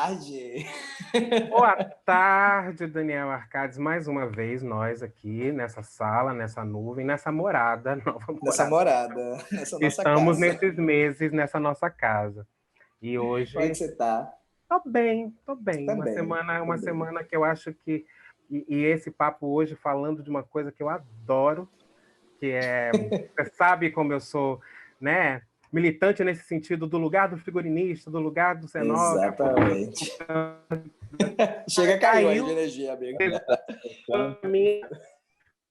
tarde. Boa tarde, Daniel Arcades. Mais uma vez, nós aqui nessa sala, nessa nuvem, nessa morada, nova morada. Nessa nossa Estamos casa. nesses meses nessa nossa casa. E Como é que hoje, você tá? tô bem, tô bem. Também. Uma semana que eu acho que... E esse papo hoje falando de uma coisa que eu adoro, que é... Você sabe como eu sou, né? Militante nesse sentido do lugar do figurinista, do lugar do cenógrafo. Exatamente. Chega, caiu aí de energia, amigo.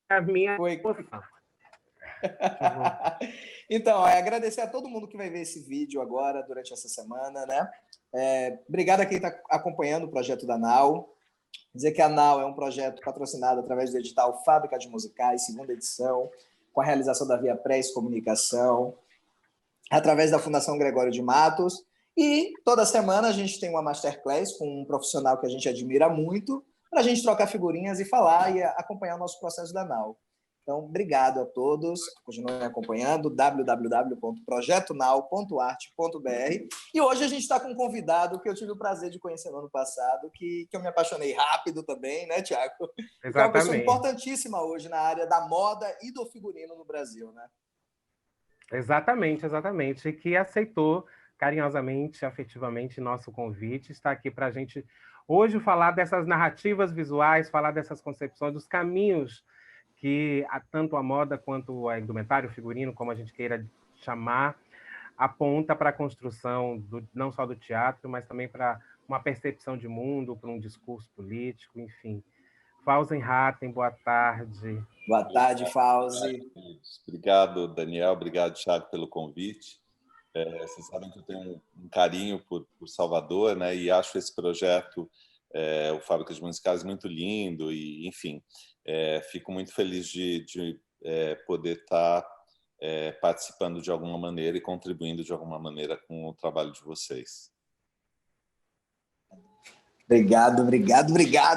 A minha Foi. emoção. Então, agradecer a todo mundo que vai ver esse vídeo agora, durante essa semana, né? Obrigado a quem está acompanhando o projeto da NAU. Dizer que a NAU é um projeto patrocinado através do edital Fábrica de Musicais, segunda edição, com a realização da Via Press Comunicação, através da Fundação Gregório de Matos. E toda semana a gente tem uma masterclass com um profissional que a gente admira muito, para a gente trocar figurinhas e falar e acompanhar o nosso processo da NAU. Então, obrigado a todos. Continuem acompanhando, www.projetonau.arte.br. E hoje a gente está com um convidado que eu tive o prazer de conhecer no ano passado, que eu me apaixonei rápido também, né, Tiago? Que é uma pessoa importantíssima hoje na área da moda e do figurino no Brasil, né? Exatamente. Que aceitou carinhosamente, afetivamente nosso convite, está aqui para a gente hoje falar dessas narrativas visuais, falar dessas concepções, dos caminhos que tanto a moda quanto a indumentário, o figurino, como a gente queira chamar, aponta para a construção não só do teatro, mas também para uma percepção de mundo, para um discurso político, enfim. Fausenhatten, boa tarde. Boa tarde, Fauzi. Obrigado, Daniel. Obrigado, Thiago, pelo convite. Vocês sabem que eu tenho um carinho por Salvador, né? E acho esse projeto, o Fábrica de Musicais, muito lindo. E, enfim, fico muito feliz de poder estar participando de alguma maneira e contribuindo de alguma maneira com o trabalho de vocês. Obrigado.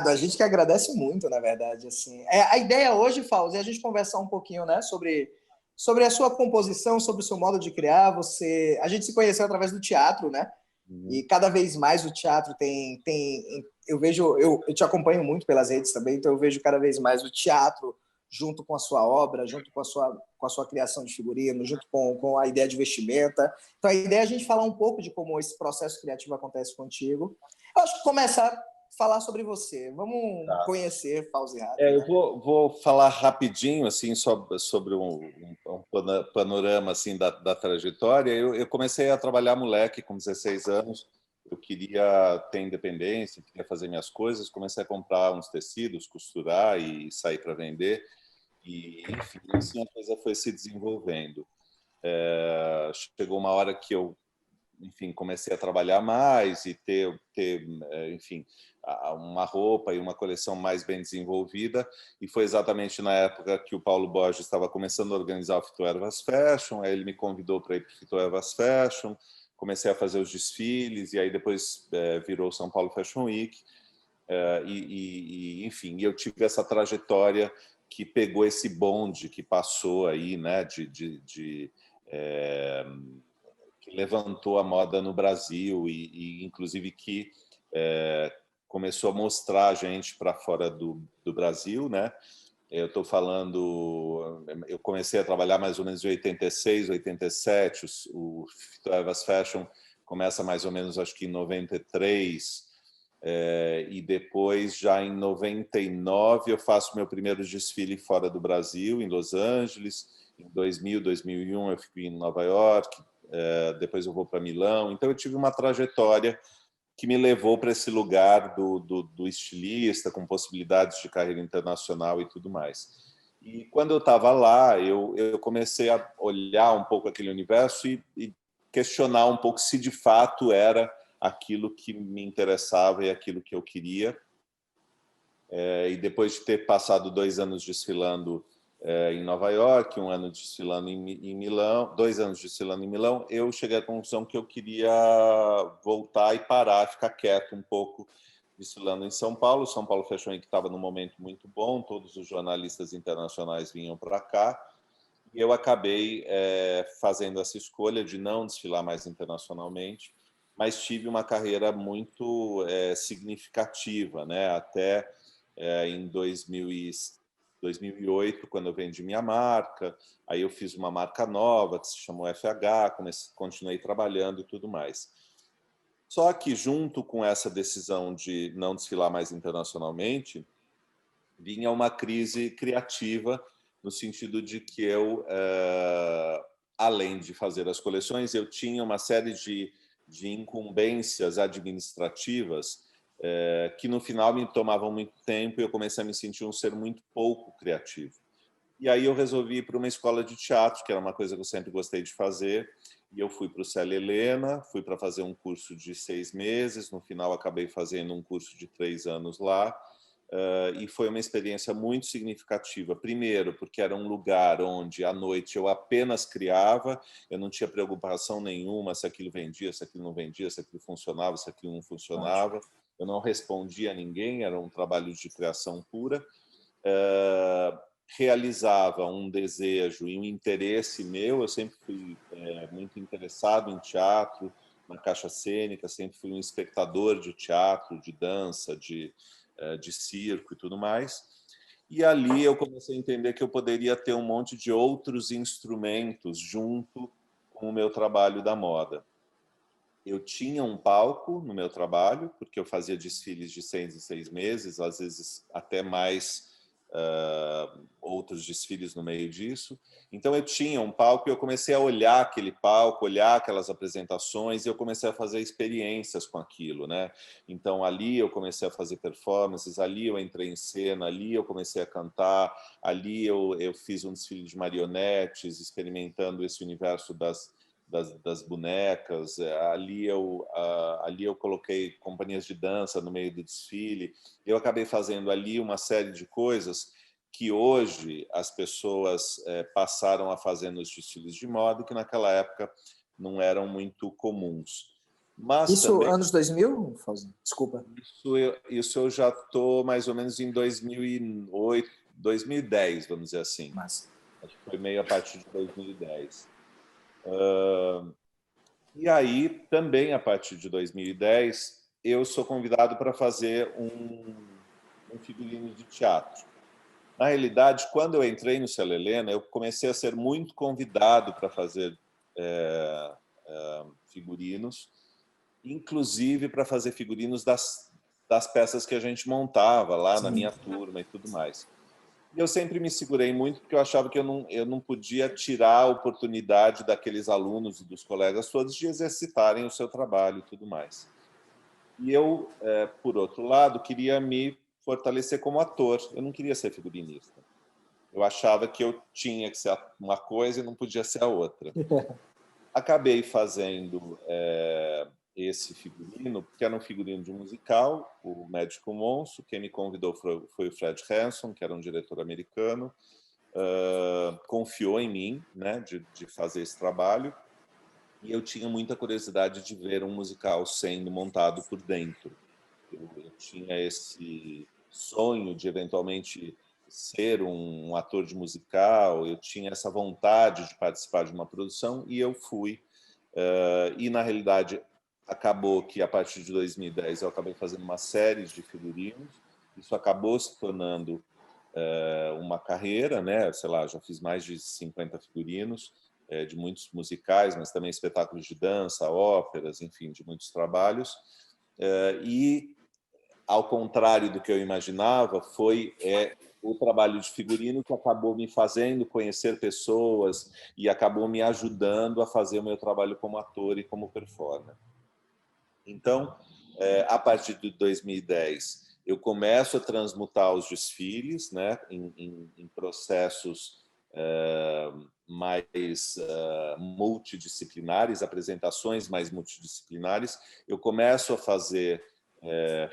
A gente que agradece muito, na verdade. Assim. A ideia hoje, Fauzi, é a gente conversar um pouquinho, né, sobre a sua composição, sobre o seu modo de criar. A gente se conheceu através do teatro, né? E cada vez mais o teatro eu vejo, eu te acompanho muito pelas redes também, então eu vejo cada vez mais o teatro junto com a sua obra, junto com a sua criação de figurino, junto com a ideia de vestimenta. Então a ideia é a gente falar um pouco de como esse processo criativo acontece contigo. Eu acho que começar a falar sobre você. Vamos conhecer Fausenhatten. Eu vou falar rapidinho assim sobre um panorama assim da trajetória. Eu comecei a trabalhar moleque com 16 anos. Eu queria ter independência, queria fazer minhas coisas. Comecei a comprar uns tecidos, costurar e sair para vender. E, enfim, assim a coisa foi se desenvolvendo. Chegou uma hora que eu, enfim, comecei a trabalhar mais e ter enfim, uma roupa e uma coleção mais bem desenvolvida. E foi exatamente na época que o Paulo Borges estava começando a organizar o Fitoervas Fashion. Aí ele me convidou para ir para o Fitoervas Fashion. Comecei a fazer os desfiles e aí depois virou São Paulo Fashion Week. Enfim, eu tive essa trajetória que pegou esse bonde que passou aí, né, que levantou a moda no Brasil e inclusive que começou a mostrar a gente para fora do Brasil, né? Eu comecei a trabalhar mais ou menos em 86, 87, o Fitoervas Fashion começa mais ou menos, acho que em 93, e depois, já em 99, eu faço meu primeiro desfile fora do Brasil, em Los Angeles. Em 2000, 2001, eu fico em Nova York. Depois eu vou para Milão. Então, eu tive uma trajetória que me levou para esse lugar do estilista, com possibilidades de carreira internacional e tudo mais. E quando eu estava lá, eu comecei a olhar um pouco aquele universo e questionar um pouco se de fato era aquilo que me interessava e aquilo que eu queria. E depois de ter passado 2 anos desfilando em Nova York, 1 ano desfilando em Milão, 2 anos desfilando em Milão, eu cheguei à conclusão que eu queria voltar e parar, ficar quieto um pouco desfilando em São Paulo. São Paulo Fashion Week estava num momento muito bom, todos os jornalistas internacionais vinham para cá, e eu acabei fazendo essa escolha de não desfilar mais internacionalmente mas tive uma carreira muito significativa, né? Até em 2008, quando eu vendi minha marca, aí eu fiz uma marca nova que se chamou FH, continuei trabalhando e tudo mais. Só que, junto com essa decisão de não desfilar mais internacionalmente, vinha uma crise criativa, no sentido de que eu, além de fazer as coleções, eu tinha uma série de incumbências administrativas que, no final, me tomavam muito tempo e eu comecei a me sentir um ser muito pouco criativo. E aí eu resolvi ir para uma escola de teatro, que era uma coisa que eu sempre gostei de fazer, e eu fui para o Célia Helena, fui para fazer um curso de 6 meses, no final acabei fazendo um curso de 3 anos lá, e foi uma experiência muito significativa. Primeiro, porque era um lugar onde, à noite, eu apenas criava, eu não tinha preocupação nenhuma se aquilo vendia, se aquilo não vendia, se aquilo funcionava, se aquilo não funcionava. Eu não respondia a ninguém, era um trabalho de criação pura. Realizava um desejo e um interesse meu, eu sempre fui muito interessado em teatro, na caixa cênica, sempre fui um espectador de teatro, de dança, de circo e tudo mais. E ali eu comecei a entender que eu poderia ter um monte de outros instrumentos junto com o meu trabalho da moda. Eu tinha um palco no meu trabalho, porque eu fazia desfiles de 6 em 6 meses, às vezes até mais outros desfiles no meio disso. Então eu tinha um palco e eu comecei a olhar aquele palco, olhar aquelas apresentações e eu comecei a fazer experiências com aquilo, né? Então ali eu comecei a fazer performances, ali eu entrei em cena, ali eu comecei a cantar, ali eu fiz um desfile de marionetes, experimentando esse universo das bonecas. Ali eu coloquei companhias de dança no meio do desfile. Eu acabei fazendo ali uma série de coisas que hoje as pessoas passaram a fazer nos desfiles de moda, que naquela época não eram muito comuns. Mas isso também, anos 2000? Desculpa. Isso eu já estou mais ou menos em 2008, 2010, vamos dizer assim. Mas... Acho que foi meio a partir de 2010. E aí, também a partir de 2010, eu sou convidado para fazer um figurino de teatro. Na realidade, quando eu entrei no Célia Helena, eu comecei a ser muito convidado para fazer figurinos, inclusive para fazer figurinos das peças que a gente montava lá na minha turma e tudo mais. E eu sempre me segurei muito porque eu achava que eu não podia tirar a oportunidade daqueles alunos e dos colegas todos de exercitarem o seu trabalho e tudo mais. E eu, por outro lado, queria me fortalecer como ator. Eu não queria ser figurinista. Eu achava que eu tinha que ser uma coisa e não podia ser a outra. Acabei fazendo esse figurino, porque era um figurino de um musical, o Médico Monstro. Quem me convidou foi o Fred Hanson, que era um diretor americano. Confiou em mim, né, de fazer esse trabalho. E eu tinha muita curiosidade de ver um musical sendo montado por dentro. Eu tinha esse sonho de, eventualmente, ser um ator de musical, eu tinha essa vontade de participar de uma produção e eu fui. E, na realidade, acabou que, a partir de 2010, eu acabei fazendo uma série de figurinos. Isso acabou se tornando uma carreira, né? Sei lá, já fiz mais de 50 figurinos, de muitos musicais, mas também espetáculos de dança, óperas, enfim, de muitos trabalhos. E, ao contrário do que eu imaginava, foi o trabalho de figurino que acabou me fazendo conhecer pessoas e acabou me ajudando a fazer o meu trabalho como ator e como performer. Então, a partir de 2010, eu começo a transmutar os desfiles, né, em processos mais multidisciplinares, apresentações mais multidisciplinares. Eu começo a fazer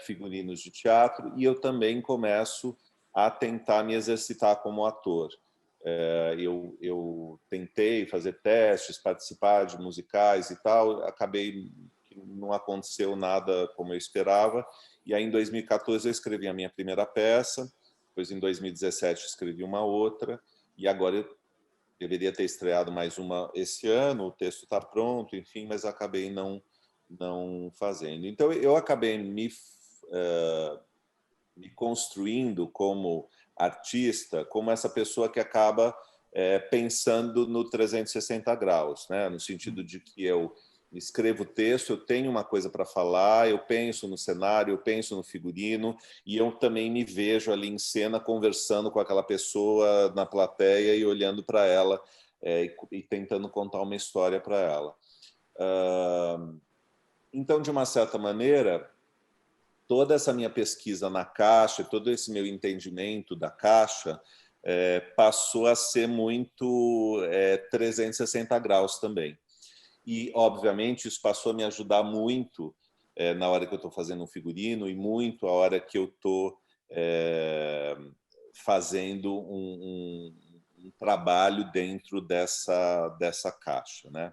figurinos de teatro e eu também começo a tentar me exercitar como ator. Eu tentei fazer testes, participar de musicais e tal, acabei que não aconteceu nada como eu esperava, e aí em 2014 eu escrevi a minha primeira peça, depois em 2017 escrevi uma outra, e agora eu deveria ter estreado mais uma esse ano, o texto está pronto, enfim, mas acabei não não fazendo. Então, eu acabei me construindo como artista, como essa pessoa que acaba pensando no 360 graus, né? No sentido de que eu escrevo texto, eu tenho uma coisa para falar, eu penso no cenário, eu penso no figurino, e eu também me vejo ali em cena conversando com aquela pessoa na plateia e olhando para ela e tentando contar uma história para ela. Então, de uma certa maneira, toda essa minha pesquisa na caixa, todo esse meu entendimento da caixa passou a ser muito 360 graus também. E, obviamente, isso passou a me ajudar muito na hora que eu estou fazendo um figurino e muito a hora que eu estou fazendo um trabalho dentro dessa caixa, né?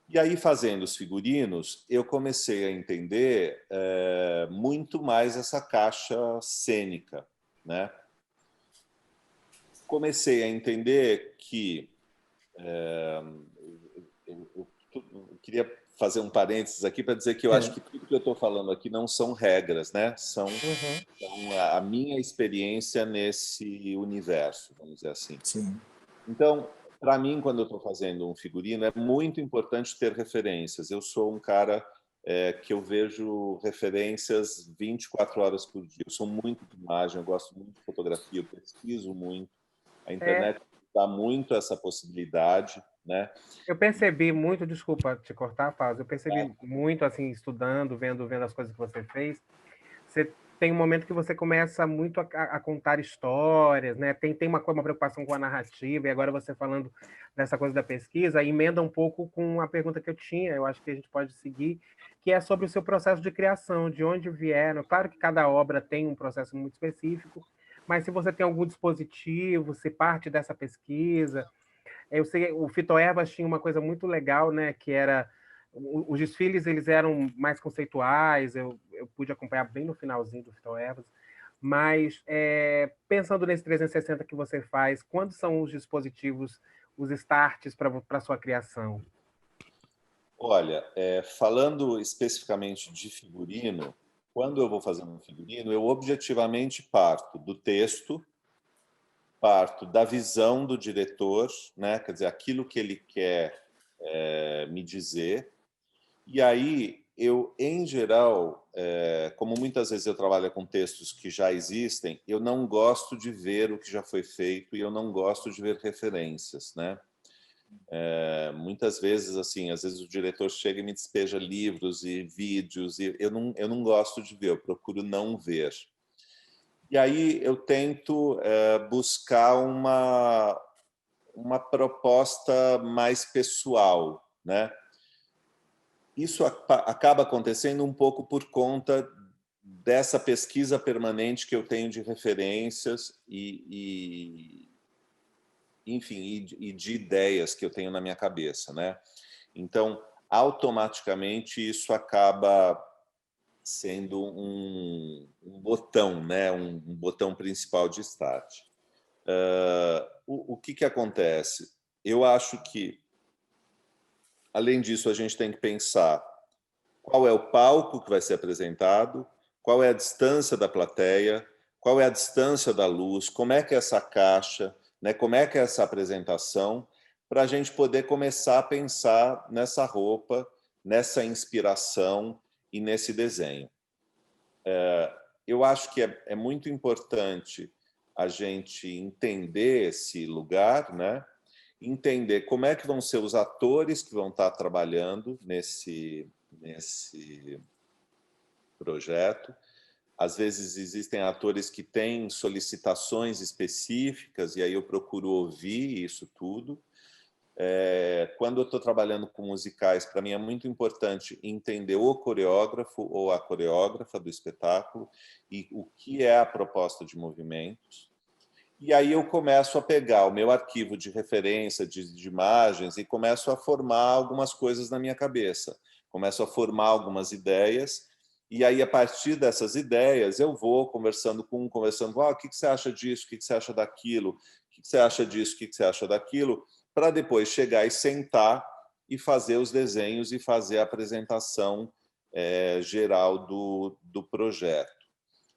E aí, fazendo os figurinos, eu comecei a entender muito mais essa caixa cênica, né? Comecei a entender que eu queria fazer um parênteses aqui para dizer que eu acho que tudo que eu estou falando aqui não são regras, né? São a minha experiência nesse universo, vamos dizer assim. Sim. Então, para mim, quando eu estou fazendo um figurino, é muito importante ter referências. Eu sou um cara que eu vejo referências 24 horas por dia. Eu sou muito de imagem, eu gosto muito de fotografia, eu pesquiso muito. A internet dá muito essa possibilidade, né? Eu percebi muito, desculpa te cortar, Fábio, eu percebi muito, assim, estudando, vendo as coisas que você fez. Você tem um momento que você começa muito a contar histórias, né? Tem uma preocupação com a narrativa, e agora você falando dessa coisa da pesquisa, emenda um pouco com a pergunta que eu tinha, eu acho que a gente pode seguir, que é sobre o seu processo de criação, de onde vieram. Claro que cada obra tem um processo muito específico, mas se você tem algum dispositivo, se parte dessa pesquisa. Eu sei, o Fitoervas tinha uma coisa muito legal, né, que era os desfiles, eles eram mais conceituais, eu pude acompanhar bem no finalzinho do Fitoervas, mas pensando nesse 360 que você faz, quando são os dispositivos, os starts para a sua criação? Olha, falando especificamente de figurino, quando eu vou fazer um figurino, eu objetivamente parto do texto, parto da visão do diretor, né? Quer dizer, aquilo que ele quer me dizer. E aí, eu, em geral, como muitas vezes eu trabalho com textos que já existem, eu não gosto de ver o que já foi feito e eu não gosto de ver referências, né? Muitas vezes, assim, às vezes o diretor chega e me despeja livros e vídeos e eu não gosto de ver, eu procuro não ver. E aí eu tento buscar uma proposta mais pessoal, né? Isso acaba acontecendo um pouco por conta dessa pesquisa permanente que eu tenho de referências enfim, e de ideias que eu tenho na minha cabeça, né? Então, automaticamente, isso acaba sendo um botão, né? Um botão principal de start. O que acontece? Eu acho que, além disso, a gente tem que pensar qual é o palco que vai ser apresentado, qual é a distância da plateia, qual é a distância da luz, como é que é essa caixa, né? Como é que é essa apresentação, para a gente poder começar a pensar nessa roupa, nessa inspiração e nesse desenho. Eu acho que é muito importante a gente entender esse lugar, né? Entender como é que vão ser os atores que vão estar trabalhando nesse projeto. Às vezes existem atores que têm solicitações específicas e aí eu procuro ouvir isso tudo. Quando eu estou trabalhando com musicais, para mim é muito importante entender o coreógrafo ou a coreógrafa do espetáculo e o que é a proposta de movimentos. E aí eu começo a pegar o meu arquivo de referência, de imagens, e começo a formar algumas coisas na minha cabeça. Começo a formar algumas ideias, e aí, a partir dessas ideias, eu vou conversando com um, conversando com o que você acha disso, o que você acha daquilo, o que você acha disso, o que você acha daquilo, para depois chegar e sentar e fazer os desenhos e fazer a apresentação geral do projeto.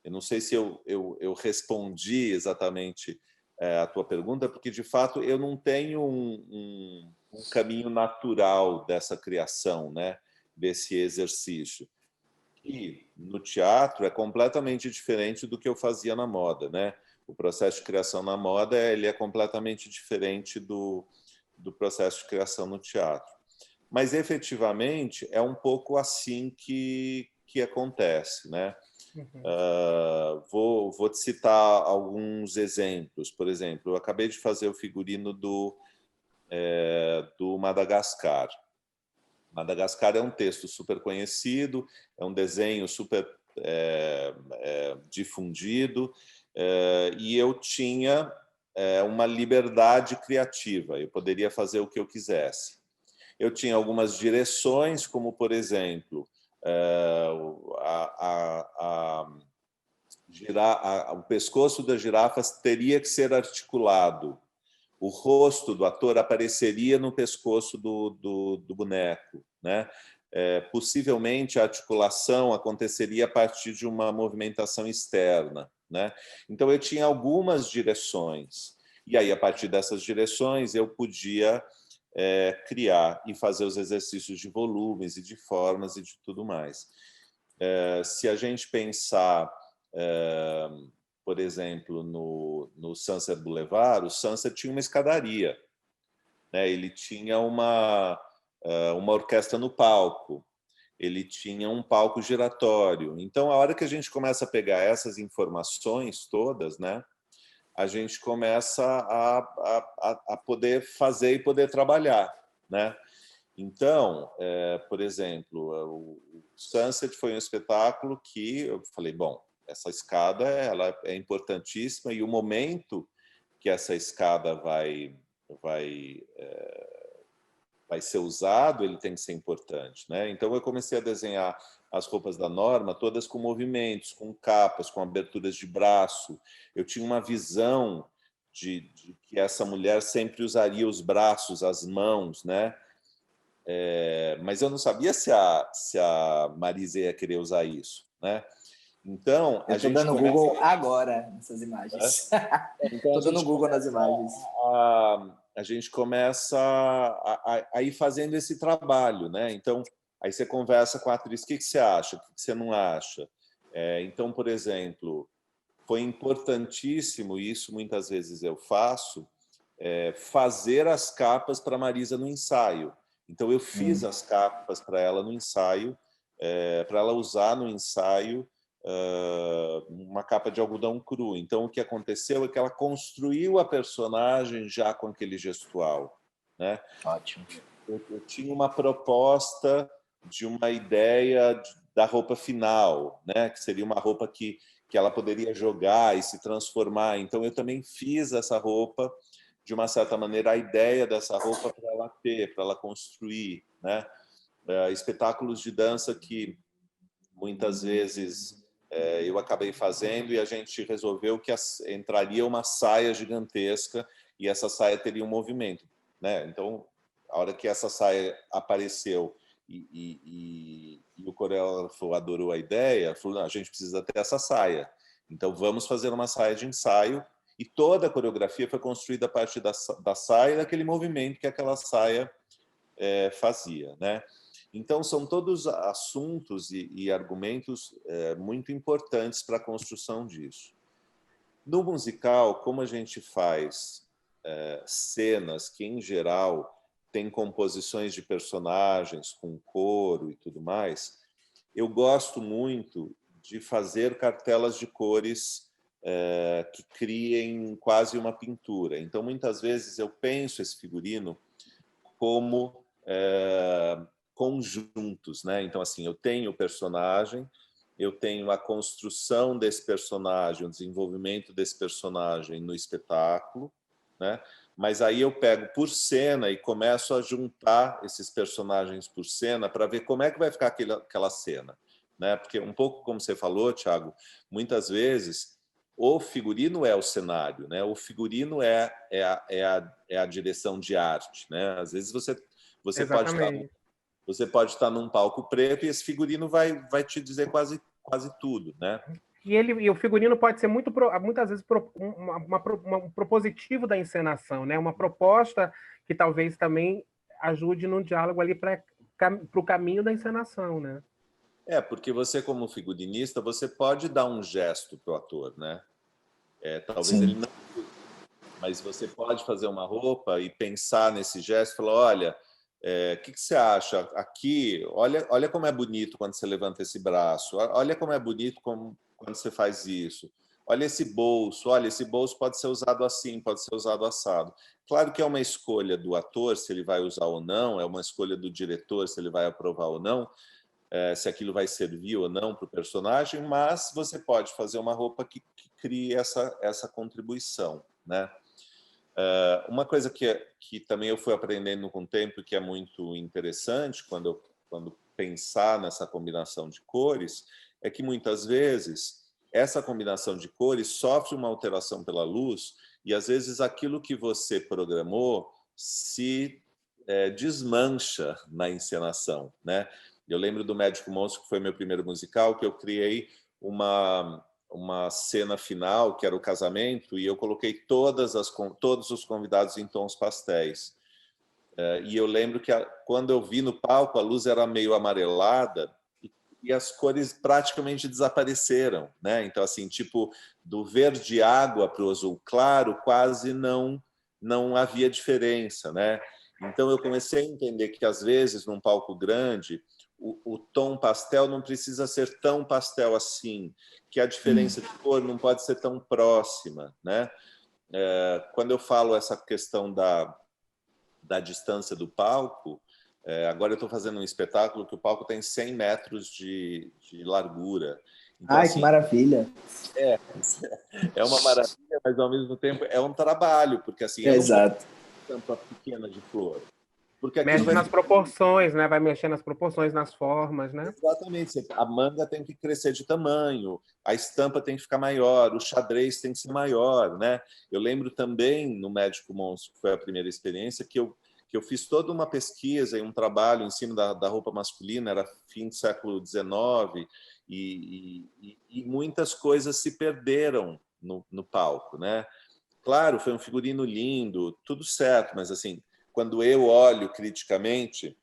Eu não sei se eu respondi exatamente a tua pergunta, porque, de fato, eu não tenho um caminho natural dessa criação, né? Desse exercício. E no teatro é completamente diferente do que eu fazia na moda, né? O processo de criação na moda ele é completamente diferente do processo de criação no teatro. Mas, efetivamente, é um pouco assim que acontece, né? Vou te citar alguns exemplos. Por exemplo, eu acabei de fazer o figurino do Madagascar. Madagascar é um texto super conhecido, é um desenho super difundido, e eu tinha uma liberdade criativa, eu poderia fazer o que eu quisesse. Eu tinha algumas direções, como, por exemplo, o pescoço das girafas teria que ser articulado. O rosto do ator apareceria no pescoço do boneco, né? Possivelmente a articulação aconteceria a partir de uma movimentação externa, né? Então eu tinha algumas direções e aí a partir dessas direções eu podia criar e fazer os exercícios de volumes e de formas e de tudo mais. Se a gente pensar por exemplo, no Sunset Boulevard, o Sunset tinha uma escadaria, né? Ele tinha uma orquestra no palco, ele tinha um palco giratório. Então, a hora que a gente começa a pegar essas informações todas, né, a gente começa a poder fazer e poder trabalhar, né? Então, por exemplo, o Sunset foi um espetáculo que eu falei, bom, essa escada ela é importantíssima e o momento que essa escada vai ser usado, ele tem que ser importante, né? Então eu comecei a desenhar as roupas da Norma todas com movimentos, com capas, com aberturas de braço. Eu tinha uma visão de que essa mulher sempre usaria os braços, as mãos, né? Mas eu não sabia se a Marisa ia querer usar isso, né? Então, eu estou dando Google agora nessas imagens. Estou dando Google nas imagens. A gente começa a ir fazendo esse trabalho, né? Então, aí você conversa com a atriz, o que você acha, o que você não acha? Então, por exemplo, foi importantíssimo, e isso muitas vezes eu faço, fazer as capas para a Marisa no ensaio. Então, eu fiz as capas para ela no ensaio, para ela usar no ensaio, uma capa de algodão cru. Então, o que aconteceu é que ela construiu a personagem já com aquele gestual, né? Ótimo. Eu tinha uma proposta de uma ideia da roupa final, né? Que seria uma roupa que ela poderia jogar e se transformar. Então, eu também fiz essa roupa, de uma certa maneira, a ideia dessa roupa para ela ter, para ela construir, né? Espetáculos de dança que muitas vezes eu acabei fazendo e a gente resolveu que entraria uma saia gigantesca e essa saia teria um movimento, né? Então, a hora que essa saia apareceu e o coreógrafo adorou a ideia, falou, não, a gente precisa ter essa saia. Então, vamos fazer uma saia de ensaio e toda a coreografia foi construída a partir da saia e daquele movimento que aquela saia fazia, né? Então, são todos assuntos e argumentos muito importantes para a construção disso. No musical, como a gente faz cenas que, em geral, têm composições de personagens com coro e tudo mais, eu gosto muito de fazer cartelas de cores que criem quase uma pintura. Então, muitas vezes, eu penso esse figurino como conjuntos, né? Então, assim, eu tenho o personagem, eu tenho a construção desse personagem, o desenvolvimento desse personagem no espetáculo, né? Mas aí eu pego por cena e começo a juntar esses personagens por cena para ver como é que vai ficar aquela cena, né? Porque um pouco como você falou, Thiago, muitas vezes o figurino é o cenário, né? O figurino é a direção de arte, né? Às vezes você Você Exatamente. pode estar num palco preto e esse figurino vai te dizer quase tudo, né? E o figurino pode ser muitas vezes um propositivo da encenação, né? Uma proposta que talvez também ajude no diálogo ali para o caminho da encenação, né? Porque você, como figurinista, você pode dar um gesto para o ator, né? Talvez Sim. ele não... Mas você pode fazer uma roupa e pensar nesse gesto e falar, olha, o que você acha? Aqui, olha como é bonito quando você levanta esse braço, olha como é bonito quando você faz isso. Olha esse bolso pode ser usado assim, pode ser usado assado. Claro que é uma escolha do ator, se ele vai usar ou não, é uma escolha do diretor, se ele vai aprovar ou não, se aquilo vai servir ou não para o personagem, mas você pode fazer uma roupa que crie essa contribuição, né? Uma coisa que também eu fui aprendendo com o tempo e que é muito interessante quando pensar nessa combinação de cores, é que muitas vezes essa combinação de cores sofre uma alteração pela luz e às vezes aquilo que você programou se desmancha na encenação, né? Eu lembro do Médico Monstro, que foi meu primeiro musical, que eu criei uma cena final, que era o casamento, e eu coloquei todos os convidados em tons pastéis. E eu lembro que quando eu vi no palco, a luz era meio amarelada e as cores praticamente desapareceram, né? Então, assim, tipo, do verde água para o azul claro, quase não havia diferença, né? Então, eu comecei a entender que, às vezes, num palco grande, o tom pastel não precisa ser tão pastel assim, que a diferença de cor não pode ser tão próxima, né? Quando eu falo essa questão da distância do palco, agora eu estou fazendo um espetáculo que o palco tem 100 metros de largura. Então, Ai, que assim, maravilha. é uma maravilha, mas ao mesmo tempo é um trabalho, porque assim, eu não posso Exato. ter tampa pequena de flor, porque aquilo Mexe vai... nas proporções, né? Vai mexer nas proporções, nas formas, né? Exatamente. A manga tem que crescer de tamanho, a estampa tem que ficar maior, o xadrez tem que ser maior, né? Eu lembro também, no Médico Monstro, que foi a primeira experiência, que eu fiz toda uma pesquisa e um trabalho em cima da roupa masculina, era fim do século XIX, e muitas coisas se perderam no palco, né? Claro, foi um figurino lindo, tudo certo, mas assim, quando eu olho criticamente,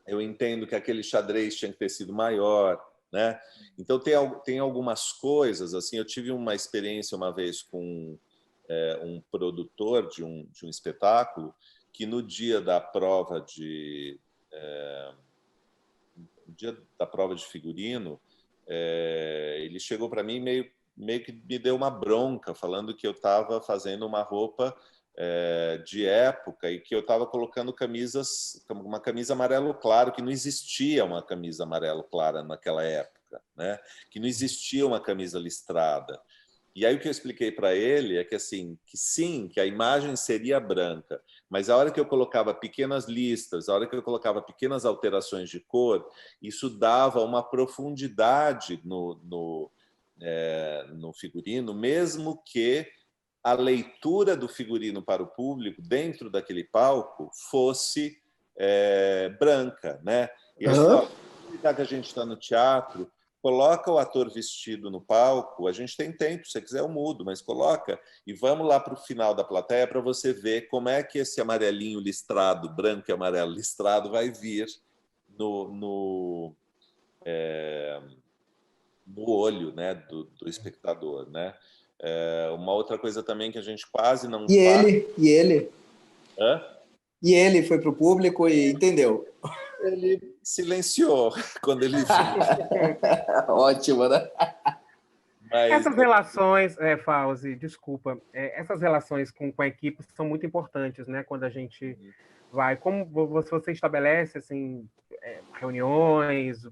eu entendo que aquele xadrez tinha que ter sido maior, né? Então tem algumas coisas assim. Eu tive uma experiência uma vez com um produtor de um espetáculo que no dia da prova de figurino, ele chegou para mim meio que me deu uma bronca, falando que eu estava fazendo uma roupa de época e que eu estava colocando uma camisa amarelo claro, que não existia uma camisa amarelo clara naquela época, né? Que não existia uma camisa listrada. E aí o que eu expliquei para ele é que assim, que sim, que a imagem seria branca, mas a hora que eu colocava pequenas listras, a hora que eu colocava pequenas alterações de cor, isso dava uma profundidade no figurino, mesmo que a leitura do figurino para o público dentro daquele palco fosse branca, né? E aí, que a gente está no teatro, coloca o ator vestido no palco, a gente tem tempo, se você quiser eu mudo, mas coloca, e vamos lá para o final da plateia para você ver como é que esse amarelinho listrado, branco e amarelo listrado, vai vir no olho, né, do espectador, né? Uma outra coisa também que a gente quase não faz... Hã? E ele foi para o público e entendeu. Ele silenciou quando ele viu. Ótimo, né? Mas Essas relações, Fauzi, desculpa, essas relações com a equipe são muito importantes, né? Quando a gente vai, como você estabelece assim, reuniões,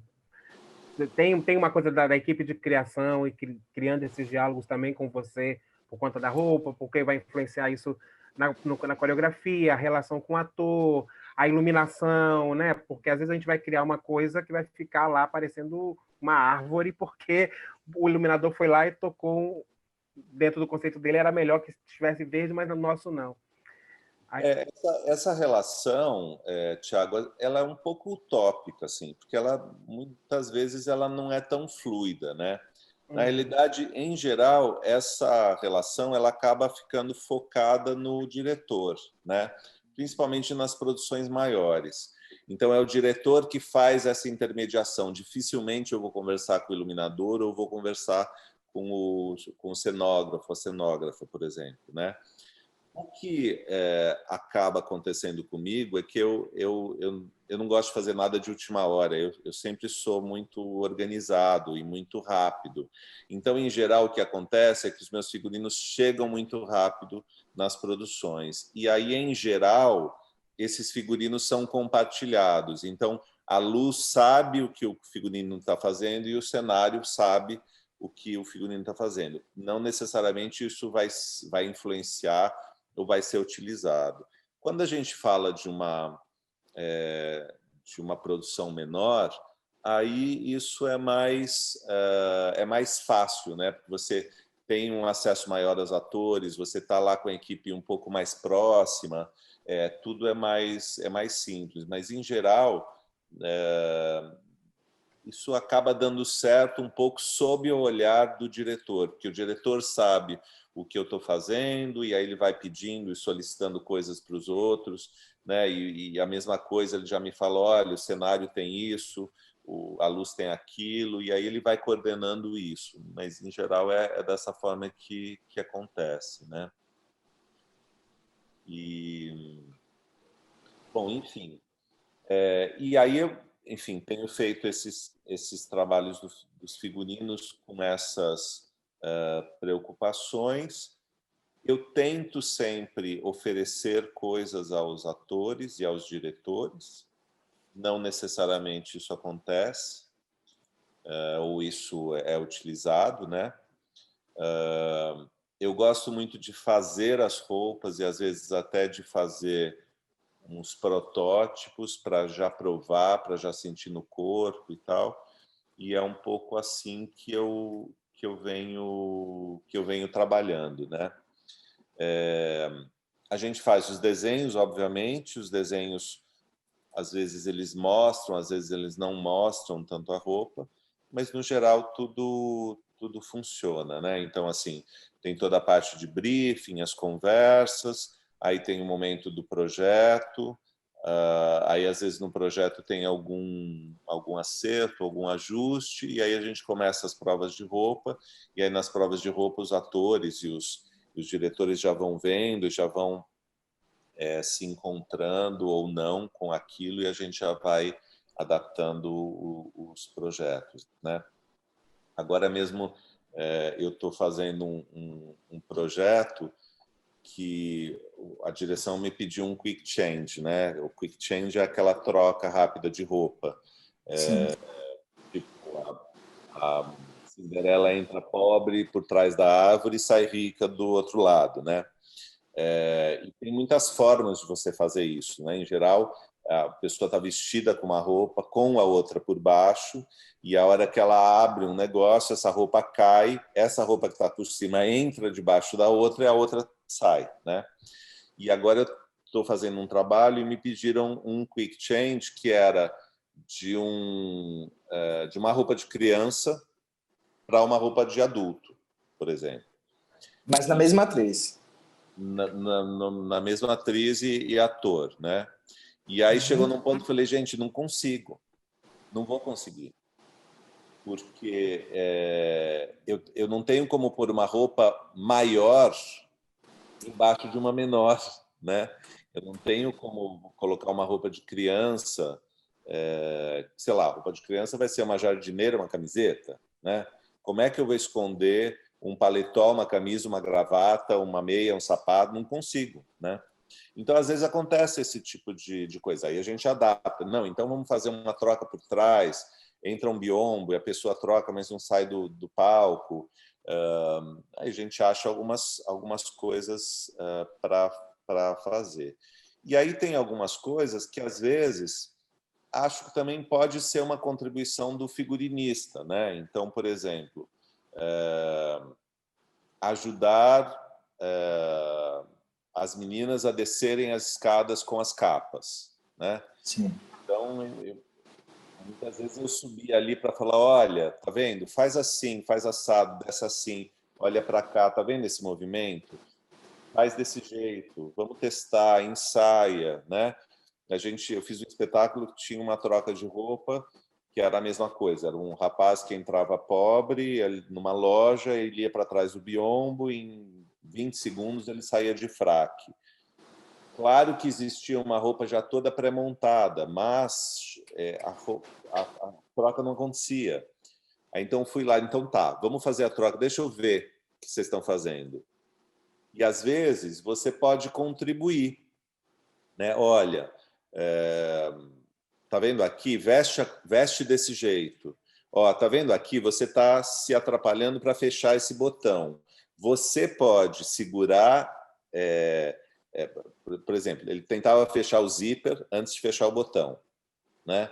tem uma coisa da equipe de criação e criando esses diálogos também com você por conta da roupa, porque vai influenciar isso na coreografia, a relação com o ator, a iluminação, né? Porque às vezes a gente vai criar uma coisa que vai ficar lá parecendo uma árvore, porque o iluminador foi lá e tocou, dentro do conceito dele, era melhor que estivesse verde, mas no nosso não. Essa relação, Tiago, ela é um pouco utópica, assim, porque ela muitas vezes ela não é tão fluida, né? Na realidade, em geral, essa relação ela acaba ficando focada no diretor, né? Principalmente nas produções maiores. Então, é o diretor que faz essa intermediação. Dificilmente eu vou conversar com o iluminador ou vou conversar com o cenógrafo, a cenógrafa, por exemplo, né? O que acaba acontecendo comigo é que eu não gosto de fazer nada de última hora. Eu sempre sou muito organizado e muito rápido. Então, em geral, o que acontece é que os meus figurinos chegam muito rápido nas produções. E aí, em geral, esses figurinos são compartilhados. Então, a luz sabe o que o figurino está fazendo e o cenário sabe o que o figurino está fazendo. Não necessariamente isso vai influenciar ou vai ser utilizado. Quando a gente fala de uma produção menor, aí isso é mais fácil, né? Porque você tem um acesso maior aos atores, você está lá com a equipe um pouco mais próxima, tudo é mais simples. Mas, em geral, isso acaba dando certo um pouco sob o olhar do diretor, porque o diretor sabe o que eu estou fazendo e aí ele vai pedindo e solicitando coisas para os outros, né? E a mesma coisa, ele já me falou, olha, o cenário tem isso, a luz tem aquilo, e aí ele vai coordenando isso. Mas, em geral, é dessa forma que acontece, né? Bom, enfim. E aí eu, enfim, tenho feito esses trabalhos dos figurinos com essas preocupações. Eu tento sempre oferecer coisas aos atores e aos diretores. Não necessariamente isso acontece, ou isso é utilizado, né? Eu gosto muito de fazer as roupas e, às vezes, até de fazer uns protótipos para já provar, para já sentir no corpo e tal. E é um pouco assim que eu venho trabalhando, né? A gente faz os desenhos, obviamente, os desenhos às vezes eles mostram, às vezes eles não mostram tanto a roupa, mas no geral tudo funciona, né? Então, assim, tem toda a parte de briefing, as conversas, aí tem o momento do projeto, aí às vezes no projeto tem algum acerto, algum ajuste, e aí a gente começa as provas de roupa, e aí nas provas de roupa os atores e os diretores já vão vendo, já vão se encontrando ou não com aquilo, e a gente já vai adaptando os projetos, né? Agora mesmo eu estou fazendo um projeto que a direção me pediu um quick change, né? O quick change é aquela troca rápida de roupa. Tipo, a Cinderela entra pobre por trás da árvore e sai rica do outro lado, né? E tem muitas formas de você fazer isso, né? Em geral, a pessoa está vestida com uma roupa, com a outra por baixo, e a hora que ela abre um negócio, essa roupa cai, essa roupa que está por cima entra debaixo da outra e a outra sai, né? E agora eu estou fazendo um trabalho e me pediram um quick change que era de uma roupa de criança para uma roupa de adulto, por exemplo. Mas na mesma atriz. Na mesma atriz e ator, né? E aí chegou num ponto que eu falei, gente, não consigo, não vou conseguir, porque eu não tenho como pôr uma roupa maior embaixo de uma menor, né? Eu não tenho como colocar uma roupa de criança, sei lá, roupa de criança vai ser uma jardineira, uma camiseta, né? Como é que eu vou esconder um paletó, uma camisa, uma gravata, uma meia, um sapato? Não consigo, né? Então, às vezes, acontece esse tipo de coisa. Aí a gente adapta. Não, então vamos fazer uma troca por trás, entra um biombo e a pessoa troca, mas não sai do palco. Aí a gente acha algumas coisas para fazer. E aí tem algumas coisas que, às vezes, acho que também pode ser uma contribuição do figurinista, né? Então, por exemplo, ajudar as meninas a descerem as escadas com as capas, né? Sim. Então, muitas vezes eu subia ali para falar, olha, tá vendo? Faz assim, faz assado, desce assim, olha para cá, tá vendo esse movimento? Faz desse jeito, vamos testar, ensaia, né? Eu fiz um espetáculo que tinha uma troca de roupa, que era a mesma coisa. Era um rapaz que entrava pobre numa loja, ele ia para trás do biombo, e em 20 segundos ele saía de fraque. Claro que existia uma roupa já toda pré-montada, mas a troca não acontecia. Aí, então fui lá, então tá, vamos fazer a troca, deixa eu ver o que vocês estão fazendo. E às vezes você pode contribuir, né? Olha, tá vendo aqui? Veste desse jeito. Ó, tá vendo aqui? Você está se atrapalhando para fechar esse botão. Você pode segurar, por exemplo, ele tentava fechar o zíper antes de fechar o botão, né?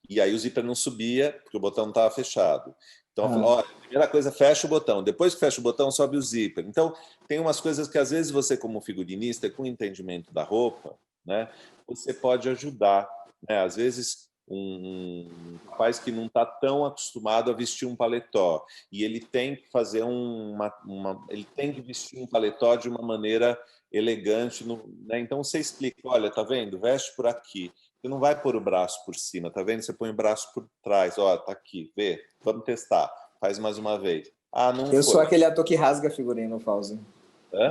E aí o zíper não subia porque o botão não estava fechado. Então, eu falo, ó, primeira coisa, fecha o botão. Depois que fecha o botão, sobe o zíper. Então, tem umas coisas que, às vezes, você, como figurinista, com o entendimento da roupa, né, você pode ajudar. Né? Às vezes, um rapaz que não está tão acostumado a vestir um paletó e ele tem que fazer ele tem que vestir um paletó de uma maneira elegante, né? Então, você explica, olha, tá vendo? Veste por aqui. Você não vai pôr o braço por cima, tá vendo? Você põe o braço por trás. Ó, tá aqui, vê. Vamos testar. Faz mais uma vez. Ah, não Eu foi. sou aquele ator que rasga figurino, Fauzi.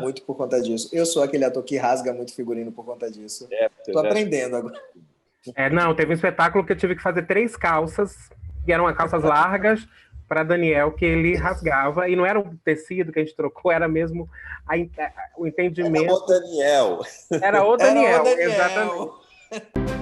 Muito por conta disso. Eu sou aquele ator que rasga muito figurino por conta disso. Tô aprendendo agora. Não, teve um espetáculo que eu tive que fazer 3 calças, que eram calças largas, para Daniel, que ele rasgava, e não era o tecido que a gente trocou, era mesmo o entendimento. Era o Daniel. Era o Daniel, exatamente.